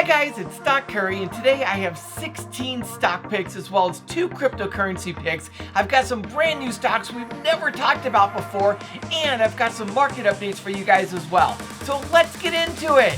guys, it's Stock Curry, and today I have 16 stock picks as well as 2 cryptocurrency picks. I've got some brand new stocks we've never talked about before, and I've got some market updates for you guys as well. So let's get into it.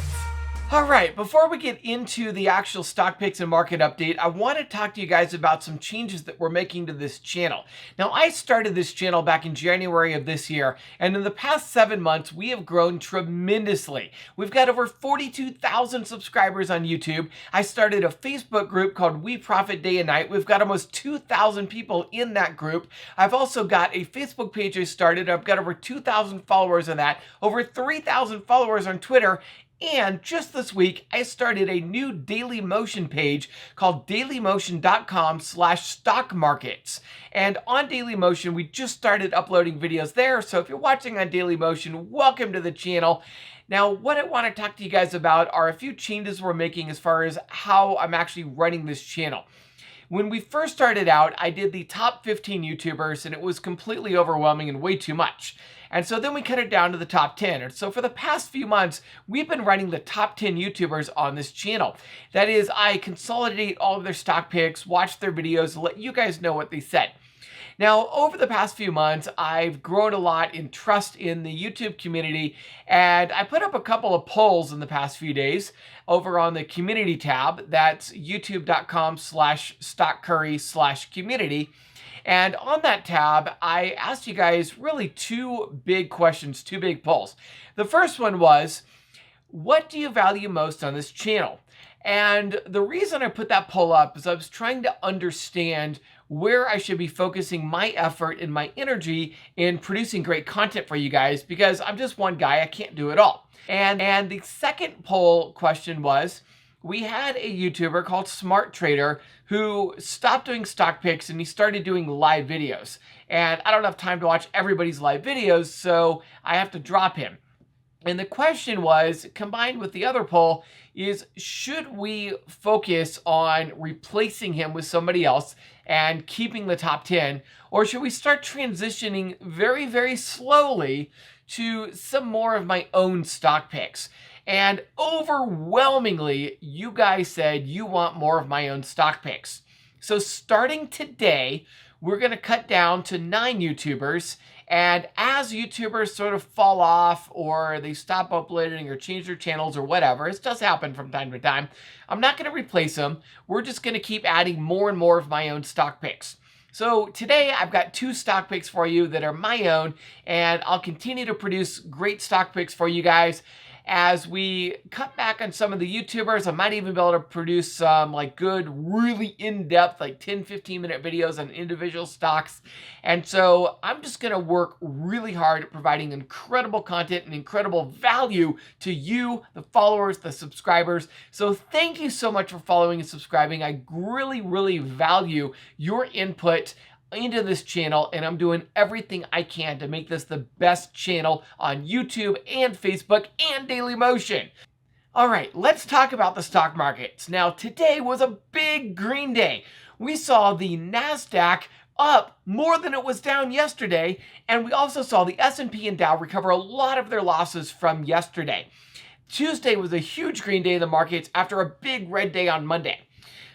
Alright, before we get into the actual stock picks and market update, I want to talk to you guys about some changes that we're making to this channel. Now, I started this channel back in January of this year, and in the past 7 months, we have grown tremendously. We've got over 42,000 subscribers on YouTube. I started a Facebook group called We Profit Day and Night. We've got almost 2,000 people in that group. I've also got a Facebook page I started. I've got over 2,000 followers on that, over 3,000 followers on Twitter. And just this week, I started a new Daily Motion page called dailymotion.com/stock markets. And on Daily Motion, we just started uploading videos there. So if you're watching on Daily Motion, welcome to the channel. Now, what I want to talk to you guys about are a few changes we're making as far as how I'm actually running this channel. When we first started out, I did the top 15 YouTubers, and it was completely overwhelming and way too much. And so then we cut it down to the top 10. And so for the past few months, we've been running the top 10 YouTubers on this channel. That is, I consolidate all of their stock picks, watch their videos, and let you guys know what they said. Now, over the past few months, I've grown a lot in trust in the YouTube community, and I put up a couple of polls in the past few days over on the community tab. That's youtube.com/stockcurry/community. And on that tab, I asked you guys really 2 big questions, 2 big polls. The first one was, what do you value most on this channel? And the reason I put that poll up is I was trying to understand where I should be focusing my effort and my energy in producing great content for you guys, because I'm just one guy, I can't do it all. And the second poll question was, we had a YouTuber called Smart Trader who stopped doing stock picks and he started doing live videos. And I don't have time to watch everybody's live videos, so I have to drop him. And the question was, combined with the other poll, is should we focus on replacing him with somebody else and keeping the top 10? Or should we start transitioning very, very slowly to some more of my own stock picks? And overwhelmingly, you guys said you want more of my own stock picks. So starting today, we're going to cut down to 9 YouTubers. And as YouTubers sort of fall off or they stop uploading or change their channels or whatever, it does happen from time to time, I'm not going to replace them. We're just going to keep adding more and more of my own stock picks. So today I've got 2 stock picks for you that are my own, and I'll continue to produce great stock picks for you guys. As we cut back on some of the YouTubers, I might even be able to produce some good, really in-depth, 10, 15-minute videos on individual stocks. And so I'm just going to work really hard at providing incredible content and incredible value to you, the followers, the subscribers. So thank you so much for following and subscribing. I really, really value your input into this channel, and I'm doing everything I can to make this the best channel on YouTube and Facebook and Daily Motion. All right, let's talk about the stock markets. Now, today was a big green day. We saw the NASDAQ up more than it was down yesterday, and we also saw the S&P and Dow recover a lot of their losses from yesterday. Tuesday was a huge green day in the markets after a big red day on Monday.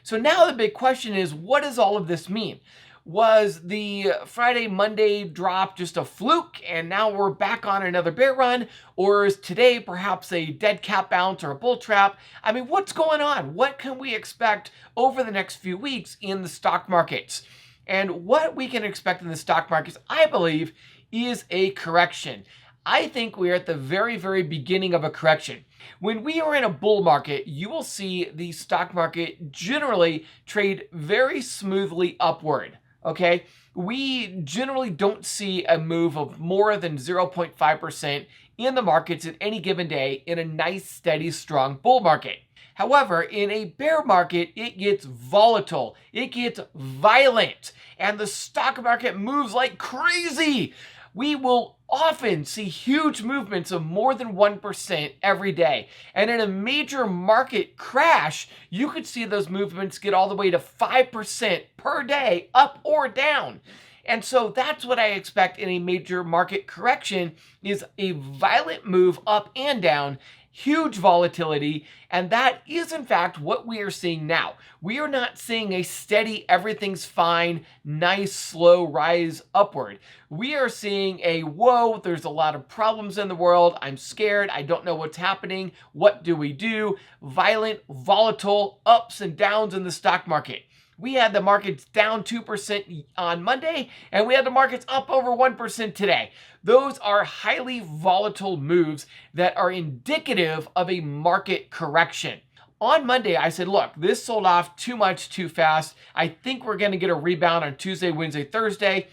So now the big question is, what does all of this mean? Was the Friday, Monday drop just a fluke and now we're back on another bear run? Or is today perhaps a dead cat bounce or a bull trap? I mean, what's going on? What can we expect over the next few weeks in the stock markets? And what we can expect in the stock markets, I believe, is a correction. I think we're at the very, very beginning of a correction. When we are in a bull market, you will see the stock market generally trade very smoothly upward. Okay, we generally don't see a move of more than 0.5% in the markets at any given day in a nice, steady, strong bull market. However, in a bear market, it gets volatile, it gets violent, and the stock market moves like crazy. We will often see huge movements of more than 1% every day. And in a major market crash, you could see those movements get all the way to 5% per day, up or down. And so that's what I expect in a major market correction, is a violent move up and down. huge volatility, and that is in fact what we are seeing now. We are not seeing a steady, everything's fine, nice, slow rise upward. We are seeing a, whoa, there's a lot of problems in the world, I'm scared, I don't know what's happening, what do we do? Violent, volatile ups and downs in the stock market. We had the markets down 2% on Monday, and we had the markets up over 1% today. Those are highly volatile moves that are indicative of a market correction. On Monday, I said, look, this sold off too much too fast. I think we're going to get a rebound on Tuesday, Wednesday, Thursday.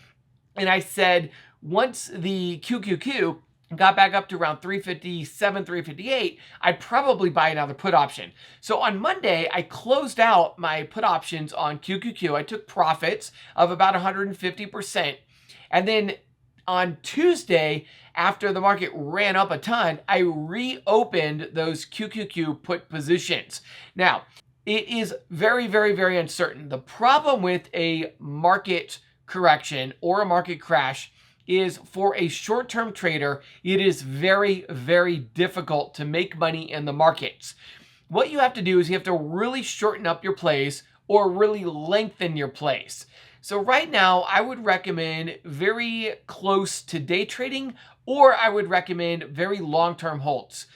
And I said, once the QQQ got back up to around 357, 358, I'd probably buy another put option. So on Monday, I closed out my put options on QQQ. I took profits of about 150%. And then on Tuesday, after the market ran up a ton, I reopened those QQQ put positions. Now, it is very, very, very uncertain. The problem with a market correction or a market crash is for a short-term trader, it is very, very difficult to make money in the markets. What you have to do is you have to really shorten up your plays or really lengthen your plays. So right now, I would recommend very close to day trading, or I would recommend very long-term holds.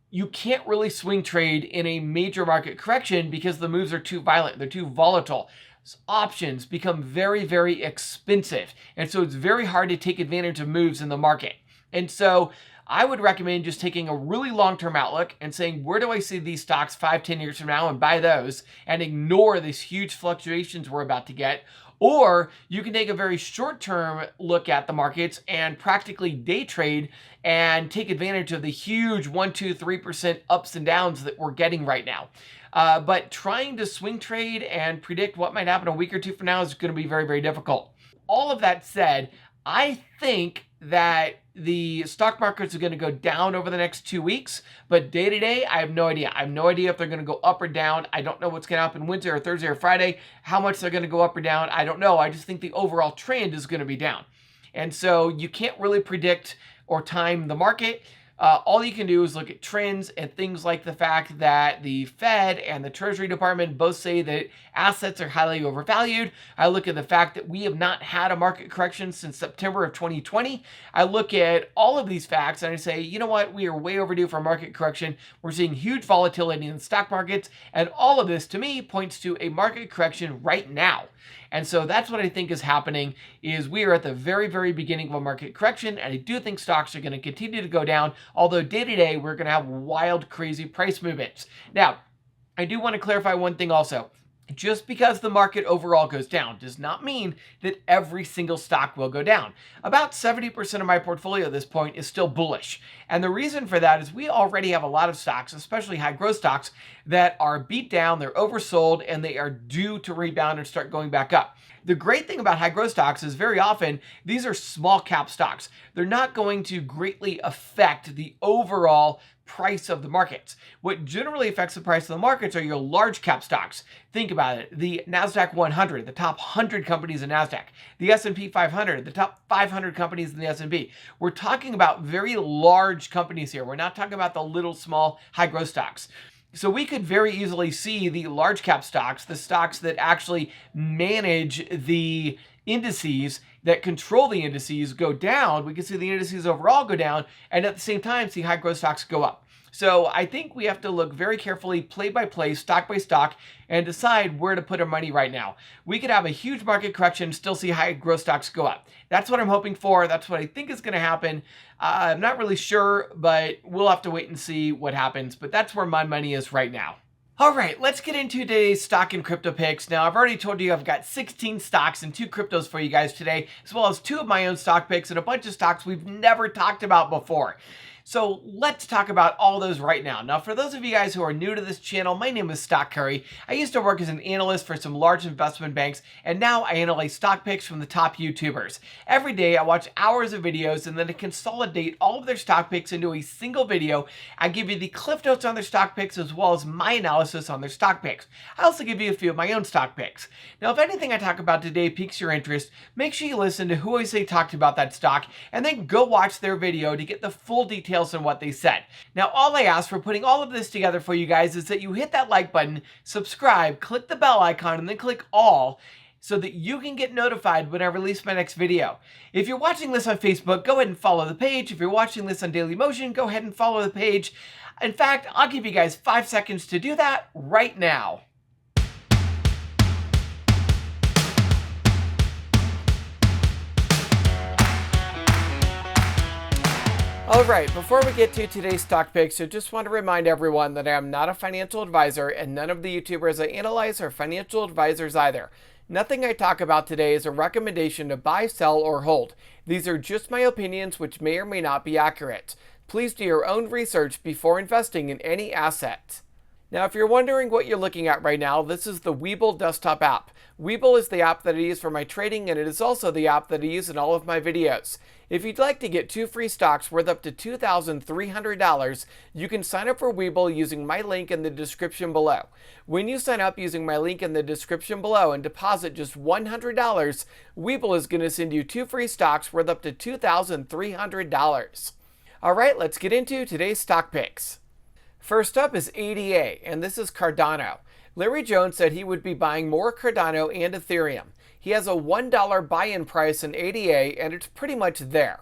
You can't really swing trade in a major market correction because the moves are too violent, they're too volatile. Options become very, very expensive. And so it's very hard to take advantage of moves in the market. And so I would recommend just taking a really long-term outlook and saying, where do I see these stocks 5-10 years from now, and buy those and ignore these huge fluctuations we're about to get. Or you can take a very short-term look at the markets and practically day trade and take advantage of the huge 1%, 2%, 3% ups and downs that we're getting right now. But trying to swing trade and predict what might happen a week or two from now is going to be very, very difficult. All of that said, I think that the stock markets are going to go down over the next 2 weeks, but day to day, I have no idea. I have no idea if they're going to go up or down. I don't know what's going to happen Wednesday or Thursday or Friday, how much they're going to go up or down. I don't know. I just think the overall trend is going to be down. And so you can't really predict or time the market. All you can do is look at trends and things like the fact that the Fed and the Treasury Department both say that assets are highly overvalued. I look at the fact that we have not had a market correction since September of 2020. I look at all of these facts and I say, you know what? We are way overdue for a market correction. We're seeing huge volatility in the stock markets. And all of this, to me, points to a market correction right now. And so that's what I think is happening, is we are at the very, very beginning of a market correction, and I do think stocks are going to continue to go down, although day to day we're going to have wild, crazy price movements. Now, I do want to clarify one thing also. Just because the market overall goes down does not mean that every single stock will go down. About 70% of my portfolio at this point is still bullish. And the reason for that is we already have a lot of stocks, especially high growth stocks, that are beat down, they're oversold, and they are due to rebound and start going back up. The great thing about high growth stocks is very often these are small cap stocks. They're not going to greatly affect the overall price of the markets. What generally affects the price of the markets are your large cap stocks. Think about it. The NASDAQ 100, the top 100 companies in NASDAQ. The S&P 500, the top 500 companies in the S&P. We're talking about very large companies here. We're not talking about the little small high growth stocks. So we could very easily see the large cap stocks, the stocks that actually manage the indices, that control the indices, go down. We can see the indices overall go down, and at the same time see high growth stocks go up. So I think we have to look very carefully, play by play, stock by stock, and decide where to put our money right now. We could have a huge market correction, still see high growth stocks go up. That's what I'm hoping for. That's what I think is going to happen. I'm not really sure, but we'll have to wait and see what happens. But that's where my money is right now. All right, let's get into today's stock and crypto picks. Now, I've already told you I've got 16 stocks and 2 cryptos for you guys today, as well as 2 of my own stock picks and a bunch of stocks we've never talked about before. So let's talk about all those right now. Now, for those of you guys who are new to this channel, my name is Stock Curry. I used to work as an analyst for some large investment banks, and now I analyze stock picks from the top YouTubers. Every day, I watch hours of videos, and then I consolidate all of their stock picks into a single video. I give you the cliff notes on their stock picks, as well as my analysis on their stock picks. I also give you a few of my own stock picks. Now, if anything I talk about today piques your interest, make sure you listen to who I say talked about that stock, and then go watch their video to get the full details details on what they said. Now, all I ask for putting all of this together for you guys is that you hit that like button, subscribe, click the bell icon, and then click all, so that you can get notified when I release my next video. If you're watching this on Facebook, go ahead and follow the page. If you're watching this on Dailymotion, go ahead and follow the page. In fact, I'll give you guys 5 seconds to do that right now. All right, before we get to today's stock picks, I just want to remind everyone that I am not a financial advisor, and none of the YouTubers I analyze are financial advisors either. Nothing I talk about today is a recommendation to buy, sell, or hold. These are just my opinions, which may or may not be accurate. Please do your own research before investing in any asset. Now, if you're wondering what you're looking at right now, this is the Webull desktop app. Webull is the app that I use for my trading, and it is also the app that I use in all of my videos. If you'd like to get 2 free stocks worth up to $2,300, you can sign up for Webull using my link in the description below. When you sign up using my link in the description below and deposit just $100, Webull is going to send you 2 free stocks worth up to $2,300. All right, let's get into today's stock picks. First up is ADA, and this is Cardano. Larry Jones said he would be buying more Cardano and Ethereum. He has a $1 buy-in price in ADA, and it's pretty much there.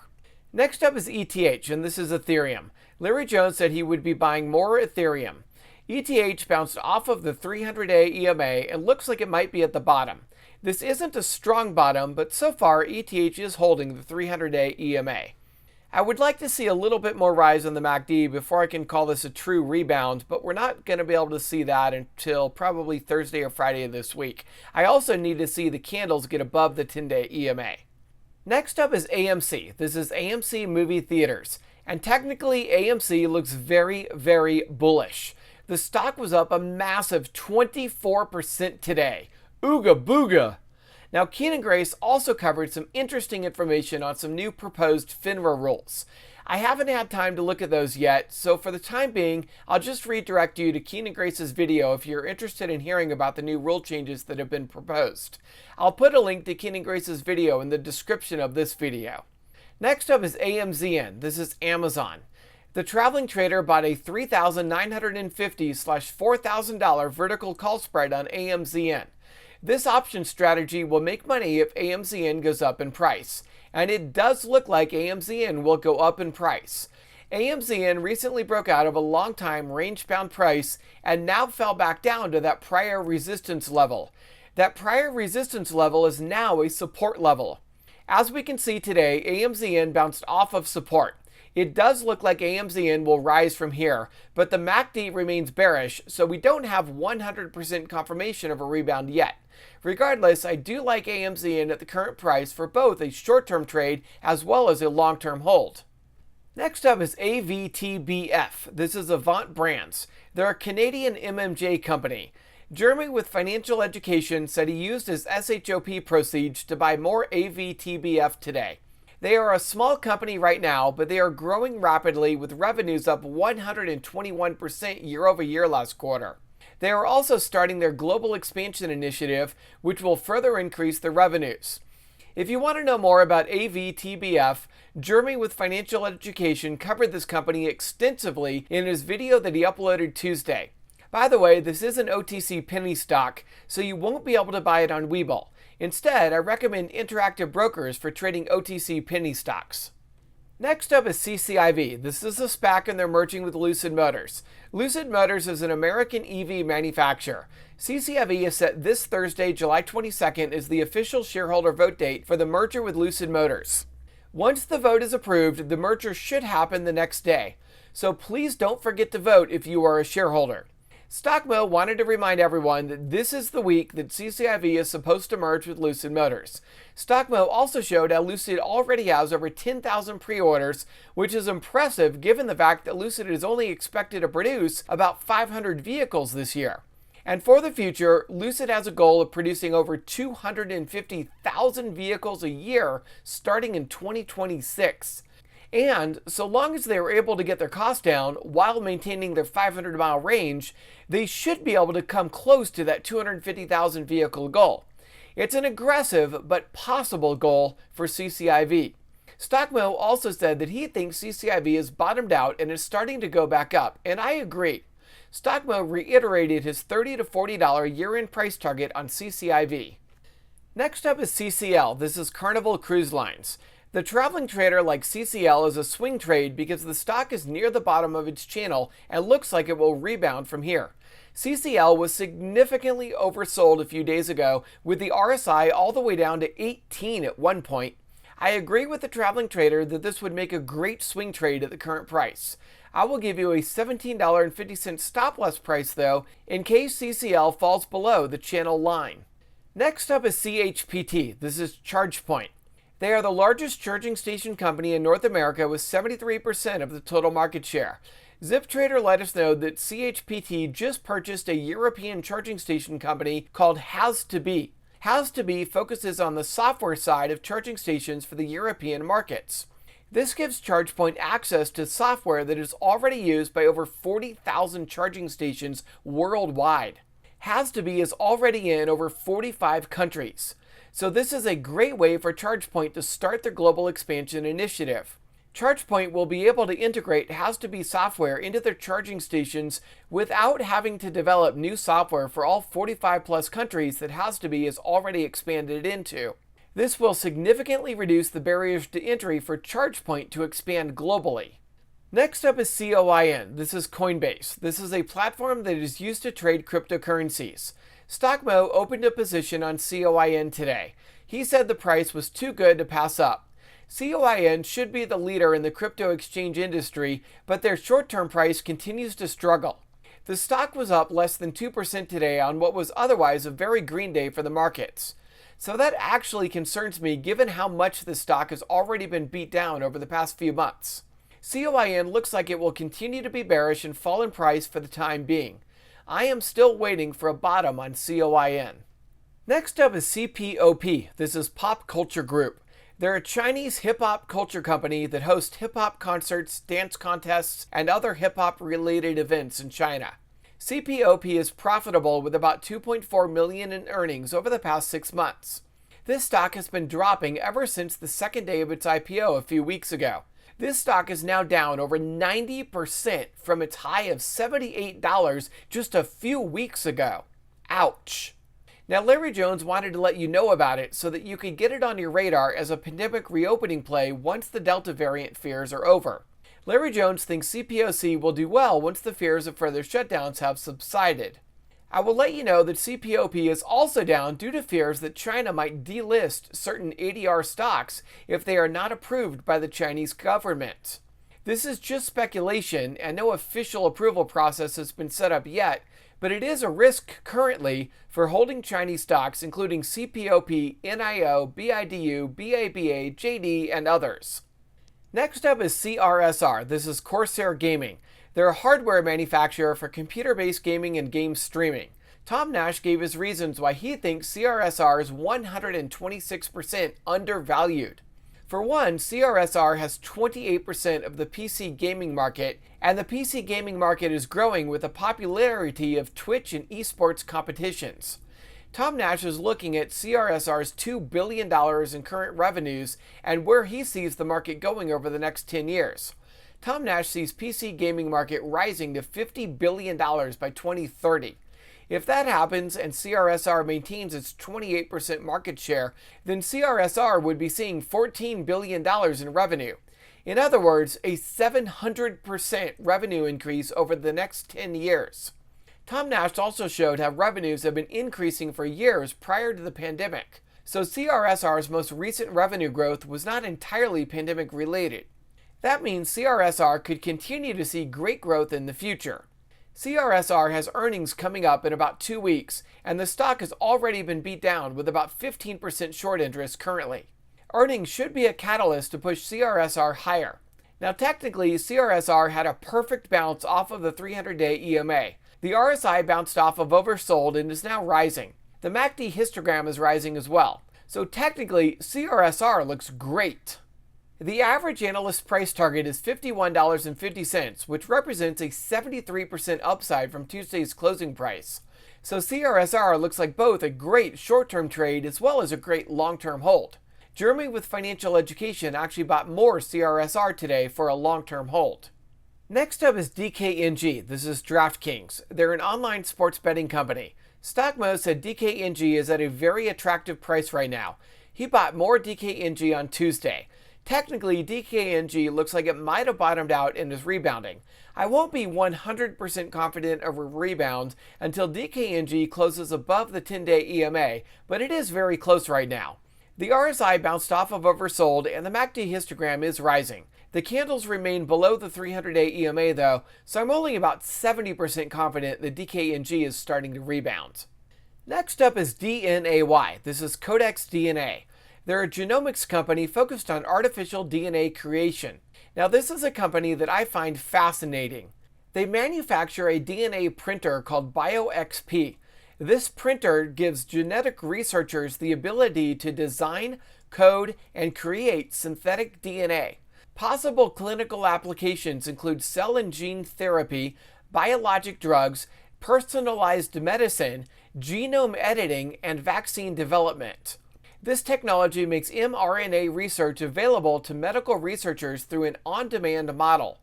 Next up is ETH, and this is Ethereum. Larry Jones said he would be buying more Ethereum. ETH bounced off of the 300-day EMA and looks like it might be at the bottom. This isn't a strong bottom, but so far ETH is holding the 300-day EMA. I would like to see a little bit more rise on the MACD before I can call this a true rebound, but we're not going to be able to see that until probably Thursday or Friday of this week. I also need to see the candles get above the 10-day EMA. Next up is AMC. This is AMC Movie Theaters, and technically AMC looks very, very bullish. The stock was up a massive 24% today. Ooga booga! Now, Keen and Grace also covered some interesting information on some new proposed FINRA rules. I haven't had time to look at those yet, so for the time being, I'll just redirect you to Keen and Grace's video if you're interested in hearing about the new rule changes that have been proposed. I'll put a link to Keen and Grace's video in the description of this video. Next up is AMZN. This is Amazon. The traveling trader bought a $3,950/$4,000 vertical call spread on AMZN. This option strategy will make money if AMZN goes up in price, and it does look like AMZN will go up in price. AMZN recently broke out of a long-time range-bound price and now fell back down to that prior resistance level. That prior resistance level is now a support level. As we can see today, AMZN bounced off of support. It does look like AMZN will rise from here, but the MACD remains bearish, so we don't have 100% confirmation of a rebound yet. Regardless, I do like AMZN at the current price for both a short-term trade as well as a long-term hold. Next up is AVTBF. This is Avant Brands. They're a Canadian MMJ company. Jeremy with Financial Education said he used his SHOP proceeds to buy more AVTBF today. They are a small company right now, but they are growing rapidly with revenues up 121% year over year last quarter. They are also starting their global expansion initiative, which will further increase their revenues. If you want to know more about AVTBF, Jeremy with Financial Education covered this company extensively in his video that he uploaded Tuesday. By the way, this is an OTC penny stock, so you won't be able to buy it on Webull. Instead, I recommend Interactive Brokers for trading OTC penny stocks. Next up is CCIV. This is a SPAC and they're merging with Lucid Motors. Lucid Motors is an American EV manufacturer. CCIV is set this Thursday, July 22nd, as the official shareholder vote date for the merger with Lucid Motors. Once the vote is approved, the merger should happen the next day. So please don't forget to vote if you are a shareholder. Stockmo wanted to remind everyone that this is the week that CCIV is supposed to merge with Lucid Motors. Stockmo also showed how Lucid already has over 10,000 pre-orders, which is impressive given the fact that Lucid is only expected to produce about 500 vehicles this year. And for the future, Lucid has a goal of producing over 250,000 vehicles a year starting in 2026. And so long as they are able to get their costs down while maintaining their 500-mile range, they should be able to come close to that 250,000 vehicle goal. It's an aggressive but possible goal for CCIV. Stockmo also said that he thinks CCIV has bottomed out and is starting to go back up, and I agree. Stockmo reiterated his $30 to $40 year-end price target on CCIV. Next up is CCL. This is Carnival Cruise Lines. The traveling trader likes CCL as a swing trade because the stock is near the bottom of its channel and looks like it will rebound from here. CCL was significantly oversold a few days ago, with the RSI all the way down to 18 at one point. I agree with the traveling trader that this would make a great swing trade at the current price. I will give you a $17.50 stop loss price though, in case CCL falls below the channel line. Next up is CHPT. This is ChargePoint. They are the largest charging station company in North America with 73% of the total market share. ZipTrader let us know that CHPT just purchased a European charging station company called ADAUSD. ADAUSD focuses on the software side of charging stations for the European markets. This gives ChargePoint access to software that is already used by over 40,000 charging stations worldwide. ADAUSD is already in over 45 countries. So this is a great way for ChargePoint to start their global expansion initiative. ChargePoint will be able to integrate ADAUSD software into their charging stations without having to develop new software for all 45 plus countries that ADAUSD is already expanded into. This will significantly reduce the barriers to entry for ChargePoint to expand globally. Next up is COIN. This is Coinbase. This is a platform that is used to trade cryptocurrencies. Stockmo opened a position on COIN today. He said the price was too good to pass up. COIN should be the leader in the crypto exchange industry, but their short-term price continues to struggle. The stock was up less than 2% today on what was otherwise a very green day for the markets. So that actually concerns me given how much the stock has already been beat down over the past few months. COIN looks like it will continue to be bearish and fall in price for the time being. I am still waiting for a bottom on COIN. Next up is CPOP. This is Pop Culture Group. They're a Chinese hip-hop culture company that hosts hip-hop concerts, dance contests, and other hip-hop related events in China. CPOP is profitable with about $2.4 million in earnings over the past 6 months. This stock has been dropping ever since the second day of its IPO a few weeks ago. This stock is now down over 90% from its high of $78 just a few weeks ago. Ouch. Now, Larry Jones wanted to let you know about it so that you could get it on your radar as a pandemic reopening play once the Delta variant fears are over. Larry Jones thinks CPOC will do well once the fears of further shutdowns have subsided. I will let you know that CPOP is also down due to fears that China might delist certain ADR stocks if they are not approved by the Chinese government. This is just speculation and no official approval process has been set up yet, but it is a risk currently for holding Chinese stocks including CPOP, NIO, BIDU, BABA, JD, and others. Next up is CRSR. This is Corsair Gaming. They're a hardware manufacturer for computer-based gaming and game streaming. Tom Nash gave his reasons why he thinks CRSR is 126% undervalued. For one, CRSR has 28% of the PC gaming market, and the PC gaming market is growing with the popularity of Twitch and esports competitions. Tom Nash is looking at CRSR's $2 billion in current revenues and where he sees the market going over the next 10 years. Tom Nash sees PC gaming market rising to $50 billion by 2030. If that happens and CRSR maintains its 28% market share, then CRSR would be seeing $14 billion in revenue. In other words, a 700% revenue increase over the next 10 years. Tom Nash also showed how revenues have been increasing for years prior to the pandemic. So CRSR's most recent revenue growth was not entirely pandemic related. That means CRSR could continue to see great growth in the future. CRSR has earnings coming up in about 2 weeks, and the stock has already been beat down with about 15% short interest currently. Earnings should be a catalyst to push CRSR higher. Now technically, CRSR had a perfect bounce off of the 300-day EMA. The RSI bounced off of oversold and is now rising. The MACD histogram is rising as well. So technically, CRSR looks great. The average analyst price target is $51.50, which represents a 73% upside from Tuesday's closing price. So CRSR looks like both a great short-term trade as well as a great long-term hold. Jeremy with Financial Education actually bought more CRSR today for a long-term hold. Next up is DKNG. This is DraftKings. They're an online sports betting company. StockMo said DKNG is at a very attractive price right now. He bought more DKNG on Tuesday. Technically, DKNG looks like it might have bottomed out and is rebounding. I won't be 100% confident of a rebound until DKNG closes above the 10-day EMA, but it is very close right now. The RSI bounced off of oversold and the MACD histogram is rising. The candles remain below the 300-day EMA though, so I'm only about 70% confident that DKNG is starting to rebound. Next up is DNAY. This is Codex DNA. They're a genomics company focused on artificial DNA creation. Now this is a company that I find fascinating. They manufacture a DNA printer called BioXP. This printer gives genetic researchers the ability to design, code, and create synthetic DNA. Possible clinical applications include cell and gene therapy, biologic drugs, personalized medicine, genome editing, and vaccine development. This technology makes mRNA research available to medical researchers through an on-demand model.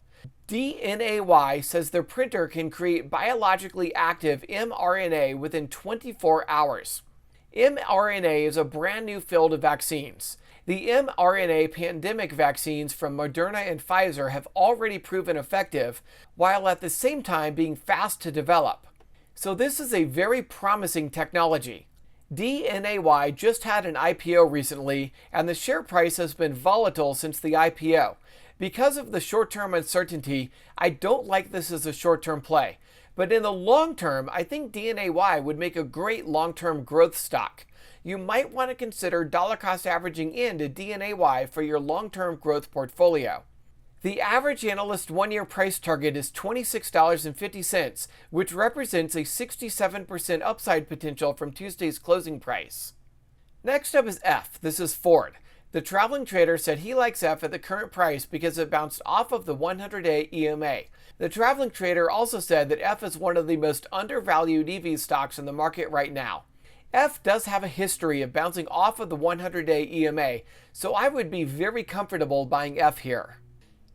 DNAY says their printer can create biologically active mRNA within 24 hours. mRNA is a brand new field of vaccines. The mRNA pandemic vaccines from Moderna and Pfizer have already proven effective, while at the same time being fast to develop. So this is a very promising technology. DNAY just had an IPO recently, and the share price has been volatile since the IPO. Because of the short-term uncertainty, I don't like this as a short-term play. But in the long term, I think DNAY would make a great long-term growth stock. You might want to consider dollar cost averaging into DNAY for your long-term growth portfolio. The average analyst one-year price target is $26.50, which represents a 67% upside potential from Tuesday's closing price. Next up is F. This is Ford. The traveling trader said he likes F at the current price because it bounced off of the 100-day EMA. The traveling trader also said that F is one of the most undervalued EV stocks in the market right now. F does have a history of bouncing off of the 100-day EMA, so I would be very comfortable buying F here.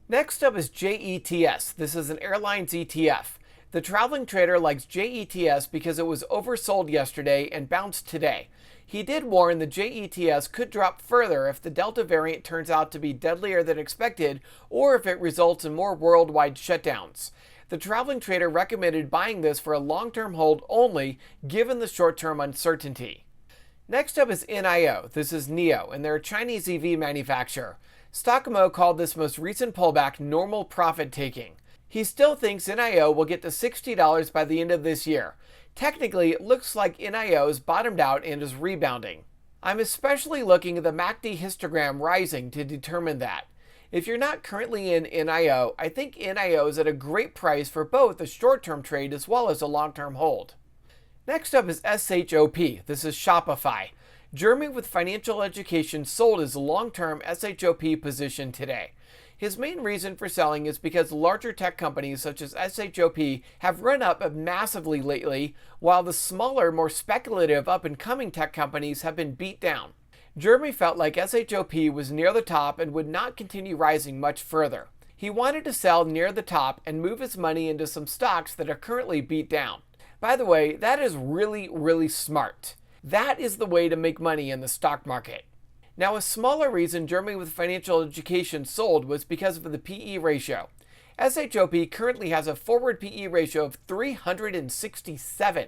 Next up is JETS. This is an airlines ETF. The traveling trader likes JETS because it was oversold yesterday and bounced today. He did warn the JETS could drop further if the Delta variant turns out to be deadlier than expected or if it results in more worldwide shutdowns. The traveling trader recommended buying this for a long-term hold only given the short-term uncertainty. Next up is NIO. This is NIO, and they're a Chinese EV manufacturer. StockMo called this most recent pullback normal profit taking. He still thinks NIO will get to $60 by the end of this year. Technically, it looks like NIO has bottomed out and is rebounding. I'm especially looking at the MACD histogram rising to determine that. If you're not currently in NIO, I think NIO is at a great price for both a short-term trade as well as a long-term hold. Next up is SHOP. This is Shopify. Jeremy with Financial Education sold his long-term SHOP position today. His main reason for selling is because larger tech companies such as SHOP have run up massively lately, while the smaller, more speculative up-and-coming tech companies have been beat down. Jeremy felt like SHOP was near the top and would not continue rising much further. He wanted to sell near the top and move his money into some stocks that are currently beat down. By the way, that is really smart. That is the way to make money in the stock market. Now, a smaller reason Jeremy with Financial Education sold was because of the PE ratio. SHOP currently has a forward PE ratio of 367.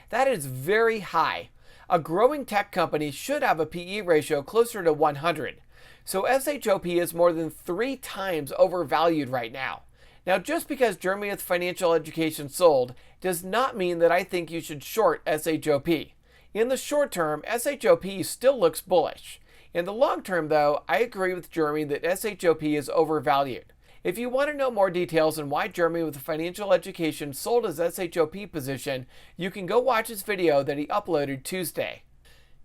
That is very high. A growing tech company should have a PE ratio closer to 100. So SHOP is more than 3 times overvalued right now. Now, just because Jeremy with Financial Education sold does not mean that I think you should short SHOP. In the short term, SHOP still looks bullish. In the long term, though, I agree with Jeremy that SHOP is overvalued. If you want to know more details on why Jeremy with Financial Education sold his SHOP position, you can go watch his video that he uploaded Tuesday.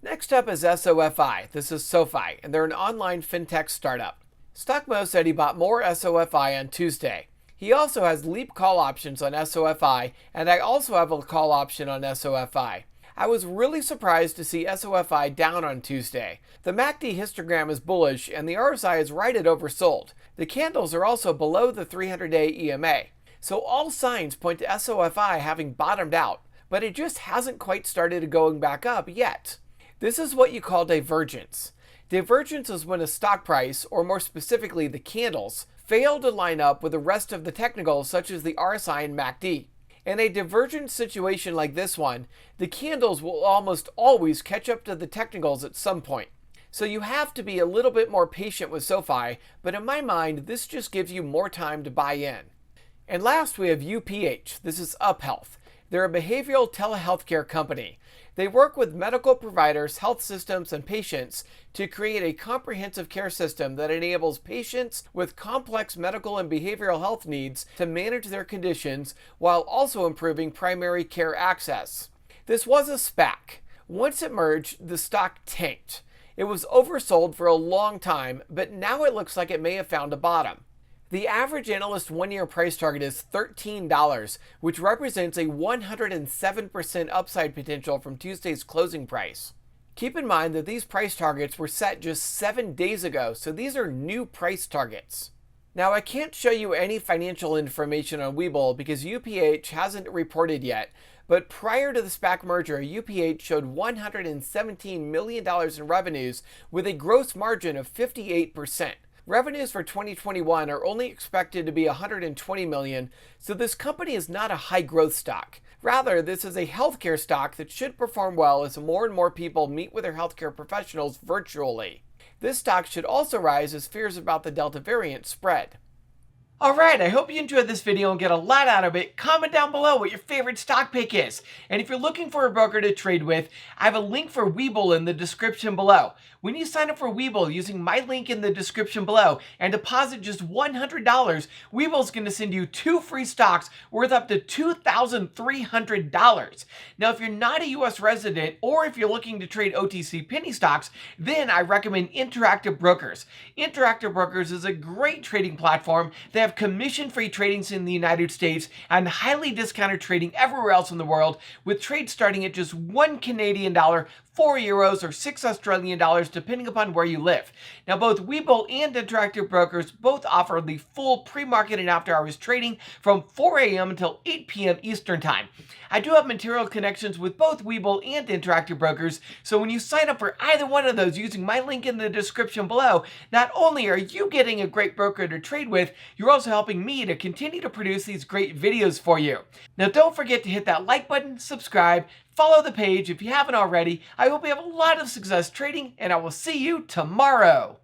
Next up is SOFI. This is SOFI, and they're an online fintech startup. StockMo said he bought more SOFI on Tuesday. He also has leap call options on SOFI, and I also have a call option on SOFI. I was really surprised to see SOFI down on Tuesday. The MACD histogram is bullish and the RSI is right at oversold. The candles are also below the 300-day EMA. So all signs point to SOFI having bottomed out, but it just hasn't quite started going back up yet. This is what you call divergence. Divergence is when a stock price, or more specifically the candles, fail to line up with the rest of the technicals such as the RSI and MACD. In a divergent situation like this one, the candles will almost always catch up to the technicals at some point. So you have to be a little bit more patient with SOFI, but in my mind, this just gives you more time to buy in. And last, we have UPH. This is UpHealth. They're a behavioral telehealthcare company. They work with medical providers, health systems, and patients to create a comprehensive care system that enables patients with complex medical and behavioral health needs to manage their conditions while also improving primary care access. This was a SPAC. Once it merged, the stock tanked. It was oversold for a long time, but now it looks like it may have found a bottom. The average analyst one-year price target is $13, which represents a 107% upside potential from Tuesday's closing price. Keep in mind that these price targets were set just 7 days ago, so these are new price targets. Now, I can't show you any financial information on Webull because UPH hasn't reported yet, but prior to the SPAC merger, UPH showed $117 million in revenues with a gross margin of 58%. Revenues for 2021 are only expected to be $120 million, so this company is not a high-growth stock. Rather, this is a healthcare stock that should perform well as more and more people meet with their healthcare professionals virtually. This stock should also rise as fears about the Delta variant spread. Alright, I hope you enjoyed this video and get a lot out of it. Comment down below what your favorite stock pick is. And if you're looking for a broker to trade with, I have a link for Webull in the description below. When you sign up for Webull using my link in the description below and deposit just $100, Webull's going to send you 2 free stocks worth up to $2,300. Now, if you're not a US resident or if you're looking to trade OTC penny stocks, then I recommend Interactive Brokers. Interactive Brokers is a great trading platform. They have commission-free tradings in the United States and highly discounted trading everywhere else in the world, with trades starting at just $1 Canadian, 4 euros, or 6 Australian dollars, depending upon where you live. Now, both Webull and Interactive Brokers both offer the full pre-market and after-hours trading from 4 a.m. until 8 p.m. Eastern Time. I do have material connections with both Webull and Interactive Brokers, so when you sign up for either one of those using my link in the description below, not only are you getting a great broker to trade with, you're also helping me to continue to produce these great videos for you. Now, don't forget to hit that like button, subscribe, follow the page if you haven't already. I hope you have a lot of success trading, and I will see you tomorrow.